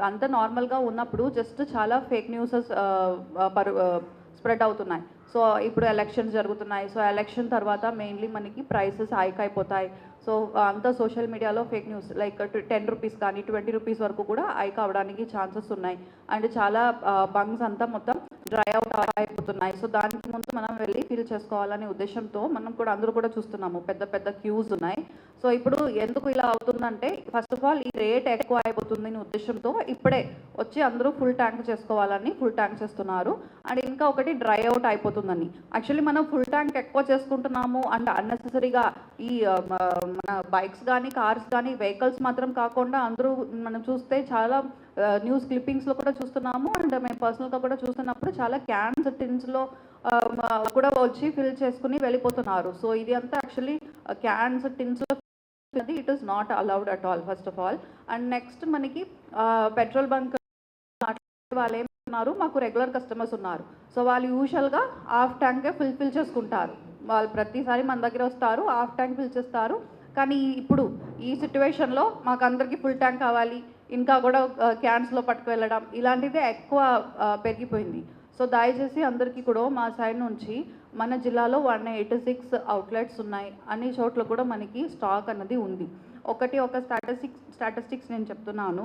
అంత నార్మల్గా ఉన్నప్పుడు జస్ట్ చాలా ఫేక్ న్యూసెస్ స్ప్రెడ్ అవుతున్నాయి. సో ఇప్పుడు ఎలక్షన్స్ జరుగుతున్నాయి. సో ఎలక్షన్ తర్వాత మెయిన్లీ మనకి ప్రైసెస్ హైక్ అయిపోతాయి. సో అంతా సోషల్ మీడియాలో ఫేక్ న్యూస్ లైక్ 10 రూపీస్ కానీ 20 రూపీస్ వరకు కూడా హైక్ అవ్వడానికి ఛాన్సెస్ ఉన్నాయి. అండ్ చాలా బంక్స్ అంతా మొత్తం డ్రై అవుట్ అయిపోతున్నాయి. సో దానికి ముందు మనం వెళ్ళి ఫిల్ చేసుకోవాలనే ఉద్దేశంతో మనం కూడా అందరూ కూడా చూస్తున్నాము, పెద్ద పెద్ద క్యూస్ ఉన్నాయి. సో ఇప్పుడు ఎందుకు ఇలా అవుతుందంటే ఫస్ట్ ఆఫ్ ఆల్ ఈ రేట్ ఎక్కువ అయిపోతుంది అనే ఉద్దేశంతో ఇప్పుడే వచ్చి అందరూ ఫుల్ ట్యాంక్ చేసుకోవాలని ఫుల్ ట్యాంక్ చేస్తున్నారు. అండ్ ఇంకా ఒకటి డ్రై అవుట్ అయిపోతుందని. యాక్చువల్లీ మనం ఫుల్ ట్యాంక్ ఎక్కువ చేసుకుంటున్నాము అండ్ అన్నెసెసరీగా ఈ మన బైక్స్ కానీ కార్స్ కానీ వెహికల్స్ మాత్రం కాకుండా అందరూ మనం చూస్తే చాలా న్యూస్ క్లిప్పింగ్స్లో కూడా చూస్తున్నాము. అండ్ మేము పర్సనల్గా కూడా చూస్తున్నప్పుడు చాలా క్యాన్స్ టిన్స్లో కూడా వచ్చి ఫిల్ చేసుకుని వెళ్ళిపోతున్నారు. సో ఇది అంతా యాక్చువల్లీ క్యాన్స్ టిన్స్లో it is not allowed at all first of all. And next మనకి పెట్రోల్ బంక్ వాళ్ళు ఏమన్నారు, మాకు రెగ్యులర్ కస్టమర్స్ ఉన్నారు. సో వాళ్ళు యూజువల్గా హాఫ్ ట్యాంకే ఫిల్ చేసుకుంటారు. వాళ్ళు ప్రతిసారి మన దగ్గర వస్తారు, హాఫ్ ట్యాంక్ ఫిల్ చేస్తారు. కానీ ఇప్పుడు ఈ సిచ్యువేషన్లో మాకు అందరికీ ఫుల్ ట్యాంక్ కావాలి, ఇంకా కూడా క్యాన్స్లో పట్టుకు వెళ్ళడం ఇలాంటిదే ఎక్కువ పెరిగిపోయింది. సో దయచేసి అందరికీ కూడా మా సైడ్ నుంచి మన జిల్లాలో 186 అవుట్లెట్స్ ఉన్నాయి. అన్ని చోట్ల కూడా మనకి స్టాక్ అన్నది ఉంది. ఒక స్టాటిస్టిక్స్ నేను చెప్తున్నాను.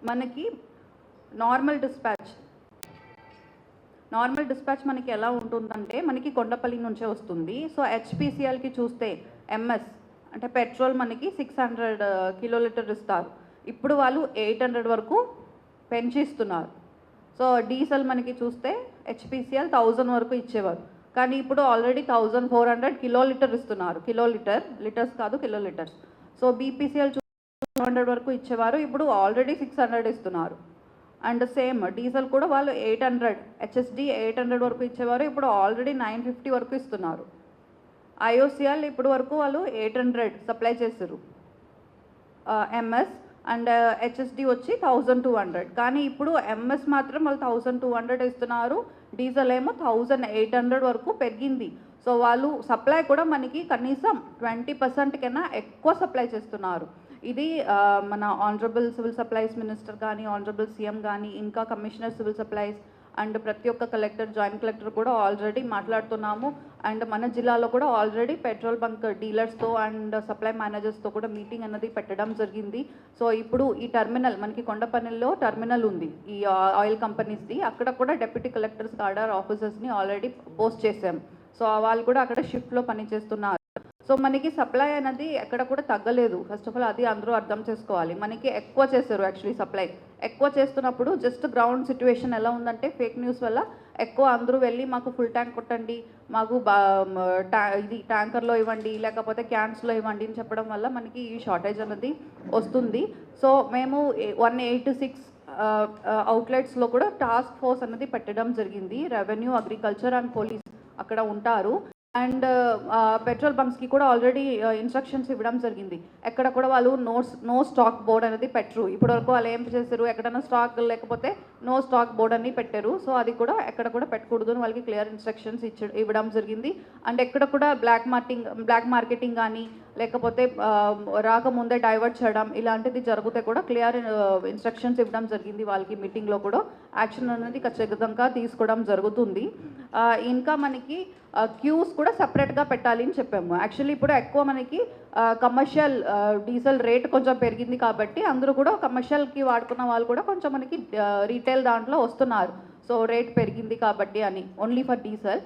మనకి నార్మల్ డిస్పాచ్ మనకి ఎలా ఉంటుందంటే మనకి కొండపల్లి నుంచే వస్తుంది. సో హెచ్పిసిఎల్కి చూస్తే ఎంఎస్ అంటే పెట్రోల్ మనకి 600 కిలోలీటర్ ఇస్తారు. ఇప్పుడు వాళ్ళు 800 వరకు పెంచి ఇస్తున్నారు. సో డీజిల్ మనకి చూస్తే హెచ్పిసిఎల్ 1000 వరకు ఇచ్చేవారు, కానీ ఇప్పుడు ఆల్రెడీ 1400 కిలోలీటర్ ఇస్తున్నారు. లీటర్స్ కాదు, కిలోలీటర్స్. సో బీపీసీఎల్ 200 వరకు ఇచ్చేవారు, ఇప్పుడు ఆల్రెడీ 600 ఇస్తున్నారు. అండ్ సేమ్ డీజిల్ కూడా వాళ్ళు 800, హెచ్ఎస్డి 800 వరకు ఇచ్చేవారు, ఇప్పుడు ఆల్రెడీ 950 వరకు ఇస్తున్నారు. ఐఓసిఎల్ ఇప్పుడు వరకు వాళ్ళు 800 సప్లై చేశారు ఎంఎస్, అండ్ హెచ్ఎస్డి వచ్చి 1200. కానీ ఇప్పుడు ఎంఎస్ మాత్రం వాళ్ళు 1200 ఇస్తున్నారు, డీజిల్ ఏమో 1800 వరకు పెరిగింది. సో వాళ్ళు సప్లై కూడా మనకి కనీసం 20% కన్నా ఎక్కువ సప్లై చేస్తున్నారు. ఇది మన ఆనరబుల్ సివిల్ సప్లైస్ మినిస్టర్ కానీ, ఆనరబుల్ సీఎం కానీ, ఇంకా కమిషనర్ సివిల్ సప్లైస్ అండ్ ప్రతి ఒక్క కలెక్టర్, జాయింట్ కలెక్టర్ కూడా ఆల్రెడీ మాట్లాడుతున్నాము. అండ్ మన జిల్లాలో కూడా ఆల్రెడీ పెట్రోల్ బంక్ డీలర్స్తో అండ్ సప్లై మేనేజర్స్తో కూడా మీటింగ్ అనేది పెట్టడం జరిగింది. సో ఇప్పుడు ఈ టర్మినల్ మనకి కొండపల్లిలో టర్మినల్ ఉంది ఈ ఆయిల్ కంపెనీస్ది, అక్కడ కూడా డెప్యూటీ కలెక్టర్స్ కాడర్ ఆఫీసర్స్ని ఆల్రెడీ పోస్ట్ చేసాం. సో వాళ్ళు కూడా అక్కడ షిఫ్ట్లో పనిచేస్తున్నారు. సో మనకి సప్లై అనేది ఎక్కడ కూడా తగ్గలేదు. ఫస్ట్ ఆఫ్ ఆల్ అది అందరూ అర్థం చేసుకోవాలి. మనకి ఎక్కువ చేశారు యాక్చువల్లీ సప్లై. ఎక్కువ చేస్తున్నప్పుడు జస్ట్ గ్రౌండ్ సిచ్యువేషన్ ఎలా ఉందంటే ఫేక్ న్యూస్ వల్ల ఎక్కువ అందరూ వెళ్ళి మాకు ఫుల్ ట్యాంక్ కొట్టండి, మాకు ఇది ట్యాంకర్లో ఇవ్వండి, లేకపోతే క్యాన్స్లో ఇవ్వండి అని చెప్పడం వల్ల మనకి ఈ షార్టేజ్ అనేది వస్తుంది. సో మేము 186 అవుట్లెట్స్లో కూడా టాస్క్ ఫోర్స్ అనేది పెట్టడం జరిగింది. రెవెన్యూ, అగ్రికల్చర్ అండ్ పోలీస్ అక్కడ ఉంటారు. అండ్ పెట్రోల్ బంక్స్కి కూడా ఆల్రెడీ ఇన్స్ట్రక్షన్స్ ఇవ్వడం జరిగింది. ఎక్కడ కూడా వాళ్ళు నో స్టాక్ బోర్డ్ అనేది పెట్టరు. ఇప్పటివరకు వాళ్ళు ఏం చేశారు, ఎక్కడైనా స్టాక్ లేకపోతే నో స్టాక్ బోర్డ్ అని పెట్టారు. సో అది కూడా ఎక్కడ కూడా పెట్టకూడదు అని వాళ్ళకి క్లియర్ ఇన్స్ట్రక్షన్స్ ఇవ్వడం జరిగింది. అండ్ ఎక్కడ కూడా బ్లాక్ మార్కెటింగ్ కానీ లేకపోతే రాకముందే డైవర్ట్ చేయడం ఇలాంటిది జరిగితే కూడా క్లియర్ ఇన్స్ట్రక్షన్స్ ఇవ్వడం జరిగింది. వాళ్ళకి మీటింగ్లో కూడా యాక్షన్ అనేది ఖచ్చితంగా తీసుకోవడం జరుగుతుంది. ఇంకా మనకి క్యూస్ కూడా సపరేట్గా పెట్టాలి అని చెప్పాము. యాక్చువల్లీ ఇప్పుడు ఎక్కువ మనకి కమర్షియల్ డీజిల్ రేట్ కొంచెం పెరిగింది కాబట్టి అందరూ కూడా కమర్షియల్కి వాడుకున్న వాళ్ళు కూడా కొంచెం మనకి రీటైల్ దాంట్లో వస్తున్నారు. సో రేట్ పెరిగింది కాబట్టి అని ఓన్లీ ఫర్ డీజిల్,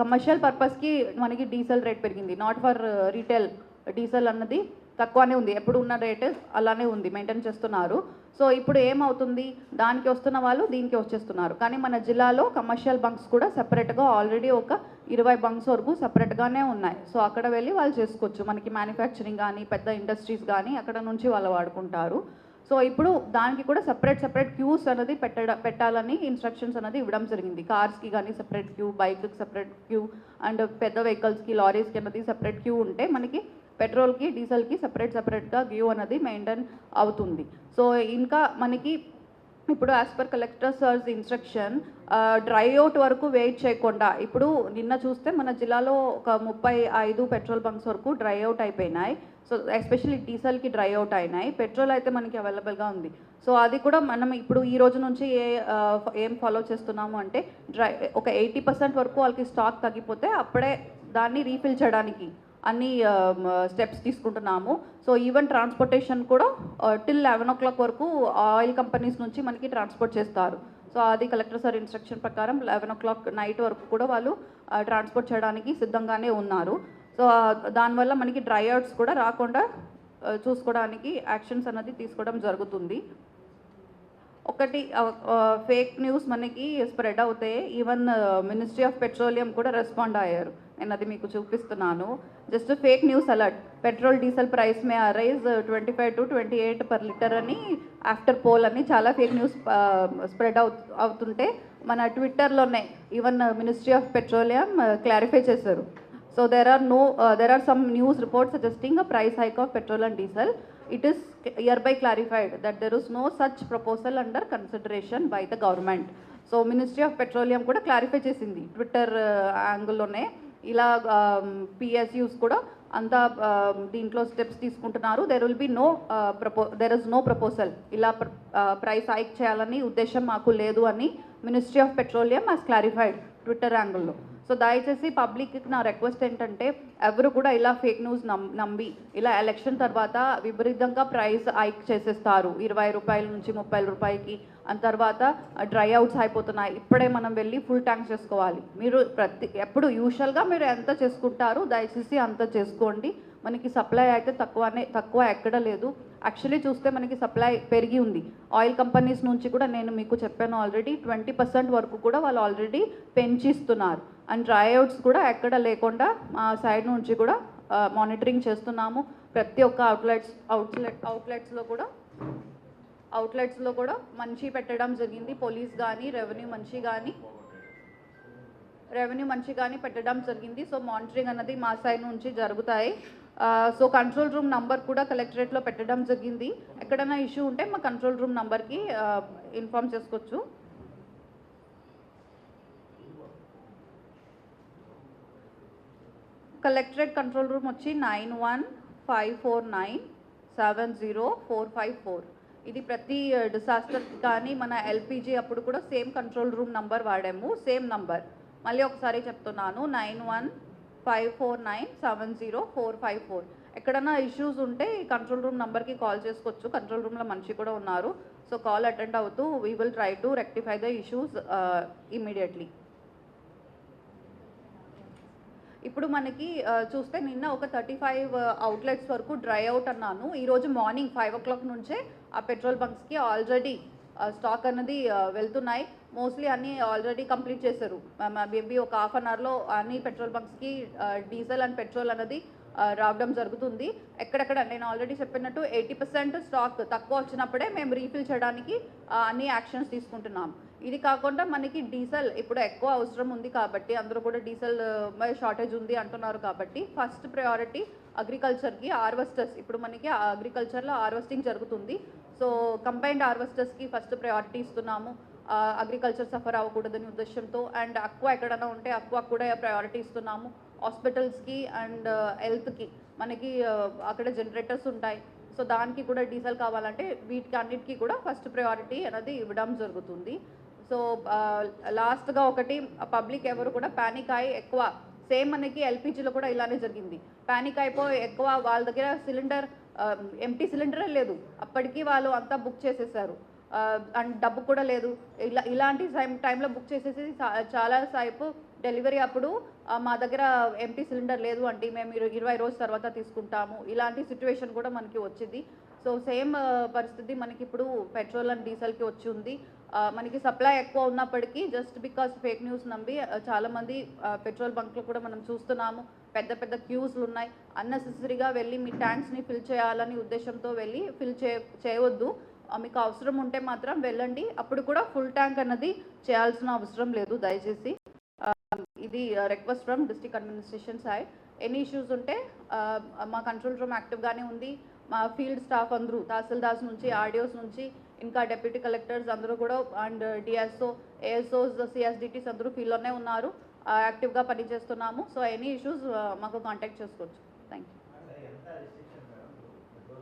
కమర్షియల్ పర్పస్కి మనకి డీజిల్ రేట్ పెరిగింది, నాట్ ఫర్ రీటైల్. డీజిల్ అన్నది తక్కువనే ఉంది, ఎప్పుడు ఉన్న రేట్ అలానే ఉంది, మెయింటైన్ చేస్తున్నారు. సో ఇప్పుడు ఏమవుతుంది, దానికి వస్తున్న వాళ్ళు దీనికి వచ్చేస్తున్నారు. కానీ మన జిల్లాలో కమర్షియల్ బంక్స్ కూడా సెపరేట్గా ఆల్రెడీ ఒక 20 బంక్స్ వరకు సెపరేట్గానే ఉన్నాయి. సో అక్కడ వెళ్ళి వాళ్ళు చేసుకోవచ్చు. మనకి మ్యానుఫ్యాక్చరింగ్ కానీ పెద్ద ఇండస్ట్రీస్ కానీ అక్కడ నుంచి వాళ్ళు వాడుకుంటారు. సో ఇప్పుడు దానికి కూడా సెపరేట్ క్యూస్ అనేది పెట్టాలని ఇన్స్ట్రక్షన్స్ అనేది ఇవ్వడం జరిగింది. కార్స్కి కానీ సెపరేట్ క్యూ, బైక్కి సెపరేట్ క్యూ, అండ్ పెద్ద వెహికల్స్కి, లారీస్కి అనేది సెపరేట్ క్యూ ఉంటే మనకి పెట్రోల్కి, డీజిల్కి సెపరేట్గా క్యూ అనేది మెయింటైన్ అవుతుంది. సో ఇంకా మనకి ఇప్పుడు as per collector sir's instruction dry out వరకు వెయిట్ చేయకుండా, ఇప్పుడు నిన్న చూస్తే మన జిల్లాలో ఒక 35 పెట్రోల్ బంక్స్ వరకు డ్రై అవుట్ అయిపోయినాయి. సో ఎస్పెషల్లీ డీజిల్కి డ్రై అవుట్ అయినాయి. పెట్రోల్ అయితే మనకి అవైలబుల్గా ఉంది. సో అది కూడా మనం ఇప్పుడు ఈ రోజు నుంచి ఏం ఫాలో చేస్తున్నాము అంటే ఒక 80% వరకు వాళ్ళకి స్టాక్ తగ్గిపోతే అప్పుడే దాన్ని రీఫిల్ చేయడానికి అన్ని స్టెప్స్ తీసుకుంటున్నాము. సో ఈవెన్ ట్రాన్స్పోర్టేషన్ కూడా టిల్ 11 o'clock వరకు ఆయిల్ కంపెనీస్ నుంచి మనకి ట్రాన్స్పోర్ట్ చేస్తారు. సో అది కలెక్టర్ సార్ ఇన్స్ట్రక్షన్ ప్రకారం 11 o'clock నైట్ వరకు కూడా వాళ్ళు ట్రాన్స్పోర్ట్ చేయడానికి సిద్ధంగానే ఉన్నారు. సో దానివల్ల మనకి డ్రై అవుట్స్ కూడా రాకుండా చూసుకోవడానికి యాక్షన్స్ అన్నది తీసుకోవడం జరుగుతుంది. ఒకటి ఫేక్ న్యూస్ మనకి స్ప్రెడ్ అవుతాయి. ఈవెన్ మినిస్ట్రీ ఆఫ్ పెట్రోలియం కూడా రెస్పాండ్ అయ్యారు. నేను అది మీకు చూపిస్తున్నాను. Just fake news alert, petrol diesel price may arise 25 to 28 per liter అని ఆఫ్టర్ పోల్ అని చాలా ఫేక్ న్యూస్ స్ప్రెడ్ అవుతుంటే మన ట్విట్టర్లోనే even ministry of petroleum clarify చేశారు. So there are some news reports suggesting a price hike of petrol and diesel. It is hereby clarified that there is no such proposal under consideration by the government. So ministry of petroleum కూడా clarify చేసింది Twitter యాంగిల్లోనే. ఇలా PSUs కూడా అంతా దీంట్లో steps తీసుకుంటున్నారు. There is no proposal ఇలా price hike చేయాలని ఉద్దేశం మాకు లేదు అని ministry of petroleum has clarified Twitter యాంగిల్లో. సో దయచేసి పబ్లిక్కి నా రిక్వెస్ట్ ఏంటంటే ఎవరు కూడా ఇలా ఫేక్ న్యూస్ నమ్మి ఇలా ఎలక్షన్ తర్వాత విపరీతంగా ప్రైస్ హైక్ చేసేస్తారు 20 రూపాయల నుంచి 30 రూపాయలకి. ఆ తర్వాత డ్రై అవుట్స్ అయిపోతున్నాయి. ఇప్పుడే మనం వెళ్ళి ఫుల్ ట్యాంక్ చేసుకోవాలి. మీరు ఎప్పుడు యూజువల్గా మీరు ఎంత చేసుకుంటారు దయచేసి అంత చేసుకోండి. మనకి సప్లై అయితే తక్కువ ఎక్కడ లేదు. యాక్చువల్లీ చూస్తే మనకి సప్లై పెరిగి ఉంది. ఆయిల్ కంపెనీస్ నుంచి కూడా నేను మీకు చెప్పాను ఆల్రెడీ 20% వరకు కూడా వాళ్ళు ఆల్రెడీ పెంచిస్తున్నారు. అండ్ డ్రై అవుట్స్ కూడా ఎక్కడ లేకుండా మా సైడ్ నుంచి కూడా మానిటరింగ్ చేస్తున్నాము. ప్రతి ఒక్క అవుట్లెట్స్లో కూడా మంచి పెట్టడం జరిగింది. పోలీస్ కానీ రెవెన్యూ మంచి కానీ పెట్టడం జరిగింది. సో మానిటరింగ్ అన్నది మా సైడ్ నుంచి జరుగుతాయి. సో కంట్రోల్ రూమ్ నంబర్ కూడా కలెక్టరేట్లో పెట్టడం జరిగింది. ఎక్కడైనా ఇష్యూ ఉంటే మా కంట్రోల్ రూమ్ నంబర్కి ఇన్ఫార్మ్ చేసుకోవచ్చు. కలెక్టరేట్ కంట్రోల్ రూమ్ వచ్చి 9154970454. ఇది ప్రతి డిసాస్టర్ కానీ మన ఎల్పిజి అప్పుడు కూడా సేమ్ కంట్రోల్ రూమ్ నంబర్ వాడాము. సేమ్ నంబర్ మళ్ళీ ఒకసారి చెప్తున్నాను 9154970454. ఎక్కడైనా ఇష్యూస్ ఉంటే ఈ కంట్రోల్ రూమ్ నంబర్కి కాల్ చేసుకోవచ్చు. కంట్రోల్ రూమ్లో మనిషి కూడా ఉన్నారు. సో కాల్ అటెండ్ అవుతూ we will try to rectify the issues immediately. ఇప్పుడు మనకి చూస్తే నిన్న ఒక 35 అవుట్లెట్స్ వరకు డ్రై అవుట్ అన్నాను. ఈరోజు మార్నింగ్ 5 o'clock నుంచే ఆ పెట్రోల్ బంక్స్కి ఆల్రెడీ స్టాక్ అన్నది వెళ్తున్నాయి. మోస్ట్లీ అన్నీ ఆల్రెడీ కంప్లీట్ చేశారు. మేబీ ఒక హాఫ్ అన్ అవర్లో అన్ని పెట్రోల్ బంక్స్కి డీజిల్ అండ్ పెట్రోల్ అన్నది రావడం జరుగుతుంది. ఎక్కడెక్కడ నేను ఆల్రెడీ చెప్పినట్టు 80% స్టాక్ తక్కువ వచ్చినప్పుడే మేము రీఫిల్ చేయడానికి అన్ని యాక్షన్స్ తీసుకుంటున్నాం. ఇది కాకుండా మనకి డీజిల్ ఇప్పుడు ఎక్కువ అవసరం ఉంది కాబట్టి అందరూ కూడా డీజిల్ షార్టేజ్ ఉంది అంటున్నారు కాబట్టి ఫస్ట్ ప్రయారిటీ అగ్రికల్చర్కి హార్వెస్టర్స్. ఇప్పుడు మనకి అగ్రికల్చర్లో హార్వెస్టింగ్ జరుగుతుంది. సో కంబైన్డ్ హార్వెస్టర్స్కి ఫస్ట్ ప్రయారిటీ ఇస్తున్నాము. అగ్రికల్చర్ సఫర్ అవ్వకూడదని ఉద్దేశంతో. అండ్ అక్వా ఎక్కడైనా ఉంటే అక్వా కూడా ప్రయారిటీ ఇస్తున్నాము. హాస్పిటల్స్కి అండ్ హెల్త్కి మనకి అక్కడ జనరేటర్స్ ఉంటాయి. సో దానికి కూడా డీజిల్ కావాలంటే వీటికి అన్నిటికీ కూడా ఫస్ట్ ప్రయారిటీ అనేది ఇవ్వడం జరుగుతుంది. సో లాస్ట్గా ఒకటి పబ్లిక్ ఎవరు కూడా ప్యానిక్ అయ్యి ఎక్కువ సేమ్ మనకి ఎల్పిజిలో కూడా ఇలానే జరిగింది. ప్యానిక్ అయిపోయి ఎక్కువ వాళ్ళ దగ్గర సిలిండర్ ఎంటీ సిలిండరే లేదు. అప్పటికి వాళ్ళు అంతా బుక్ చేసేసారు. అండ్ డబ్బు కూడా లేదు. ఇలాంటి టైంలో బుక్ చేసేసి చాలా సేపు డెలివరీ అప్పుడు మా దగ్గర ఎంటీ సిలిండర్ లేదు అంటే మేము 20 రోజుల తర్వాత తీసుకుంటాము. ఇలాంటి సిచ్యువేషన్ కూడా మనకి వచ్చింది. సో సేమ్ పరిస్థితి మనకి ఇప్పుడు పెట్రోల్ అండ్ డీజిల్కి వచ్చి ఉంది. మనకి సప్లై ఎక్కువ ఉన్నప్పటికీ జస్ట్ బికాస్ ఫేక్ న్యూస్ నమ్మి చాలామంది పెట్రోల్ బంక్లో కూడా మనం చూస్తున్నాము పెద్ద పెద్ద క్యూస్లు ఉన్నాయి. అన్నెసెసరీగా వెళ్ళి మీ ట్యాంక్స్ని ఫిల్ చేయాలని ఉద్దేశంతో వెళ్ళి ఫిల్ చేయవద్దు. మీకు అవసరం ఉంటే మాత్రం వెళ్ళండి. అప్పుడు కూడా ఫుల్ ట్యాంక్ అన్నది చేయాల్సిన అవసరం లేదు దయచేసి. ఇది request from district administration side. Any issues ఉంటే మా కంట్రోల్ రూమ్ యాక్టివ్గానే ఉంది. మా ఫీల్డ్ స్టాఫ్ అందరూ తహసీల్దార్స్ నుంచి ఆర్డిఓస్ నుంచి ఇంకా డెప్యూటీ కలెక్టర్స్ అందరూ కూడా అండ్ డిఎస్ఓ ఏఎస్ఓస్ సిఎస్డిటీస్ అందరూ ఫీల్డ్లోనే ఉన్నారు. యాక్టివ్గా పనిచేస్తున్నాము. సో ఎనీ ఇష్యూస్ మాకు కాంటాక్ట్ చేసుకోవచ్చు. Thank you.